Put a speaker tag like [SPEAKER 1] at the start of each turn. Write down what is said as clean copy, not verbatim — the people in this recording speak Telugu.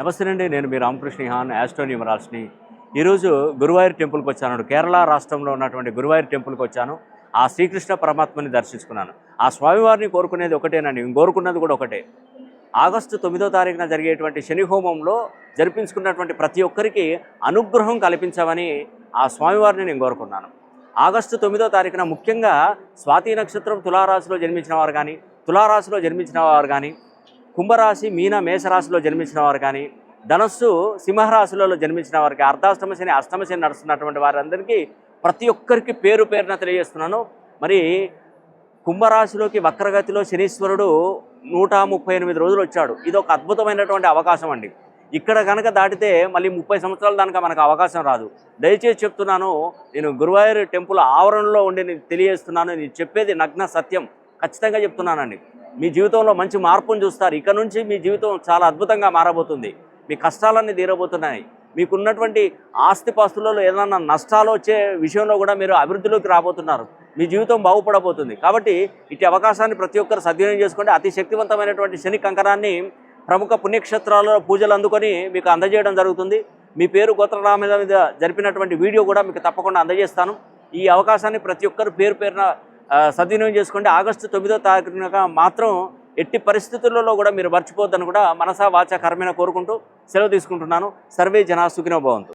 [SPEAKER 1] నమస్తే అండి. నేను మీ రామకృష్ణ హాన్ ఆస్ట్రో న్యూమరాల్స్ని. ఈరోజు గురువాయూర్ టెంపుల్కి వచ్చాను. కేరళ రాష్ట్రంలో ఉన్నటువంటి గురువాయూర్ టెంపుల్కి వచ్చాను. ఆ శ్రీకృష్ణ పరమాత్మని దర్శించుకున్నాను. ఆ స్వామివారిని కోరుకునేది ఒకటేనండి, నేను కోరుకున్నది కూడా ఒకటే. ఆగస్టు 9వ తారీఖున జరిగేటువంటి శని హోమంలో జరిపించుకున్నటువంటి ప్రతి ఒక్కరికి అనుగ్రహం కల్పించమని ఆ స్వామివారిని నేను కోరుకున్నాను. ఆగస్టు 9వ తారీఖున ముఖ్యంగా స్వాతి నక్షత్రం తులారాశిలో జన్మించిన వారు కానీ, తులారాశిలో జన్మించిన వారు కానీ, కుంభరాశి మీన మేషరాశిలో జన్మించిన వారు కానీ, ధనస్సు సింహరాశులలో జన్మించిన వారికి, అర్ధాష్టమ శని అష్టమ శని నడుస్తున్నటువంటి వారందరికీ ప్రతి ఒక్కరికి పేరు పేరున తెలియజేస్తున్నాను. మరి కుంభరాశిలోకి వక్రగతిలో శనీశ్వరుడు 138 రోజులు వచ్చాడు. ఇది ఒక అద్భుతమైనటువంటి అవకాశం అండి. ఇక్కడ కనుక దాటితే మళ్ళీ 30 సంవత్సరాల దాకా మనకు అవకాశం రాదు. దయచేసి చెప్తున్నాను, నేను గురువాయూర్ టెంపుల్ ఆవరణలో ఉండి నేను తెలియజేస్తున్నాను. నేను చెప్పేది నగ్న సత్యం, ఖచ్చితంగా చెప్తున్నానండి. మీ జీవితంలో మంచి మార్పును చూస్తారు. ఇక నుంచి మీ జీవితం చాలా అద్భుతంగా మారబోతుంది. మీ కష్టాలన్నీ తీరబోతున్నాయి. మీకున్నటువంటి ఆస్తిపాస్తులలో ఏదైనా నష్టాలు వచ్చే విషయంలో కూడా మీరు అభివృద్ధిలోకి రాబోతున్నారు. మీ జీవితం బాగుపడబోతుంది. కాబట్టి ఇటు అవకాశాన్ని ప్రతి ఒక్కరు సద్వినియోగం చేసుకోండి. అతి శక్తివంతమైనటువంటి శని కంకణాన్ని ప్రముఖ పుణ్యక్షేత్రాలలో పూజలు అందుకొని మీకు అందజేయడం జరుగుతుంది. మీ పేరు గోత్రనామాల మీద జరిపినటువంటి వీడియో కూడా మీకు తప్పకుండా అందజేస్తాను. ఈ అవకాశాన్ని ప్రతి ఒక్కరు పేరు పేరున సద్వినియోగం చేసుకోండి. ఆగస్టు 9వ తారీఖున మాత్రం ఎట్టి పరిస్థితులలో కూడా మీరు మర్చిపోద్దని కూడా మనసా వాచా కర్మేణ కోరుకుంటూ సెలవు తీసుకుంటున్నాను. సర్వే జనా సుఖినో భవంతు.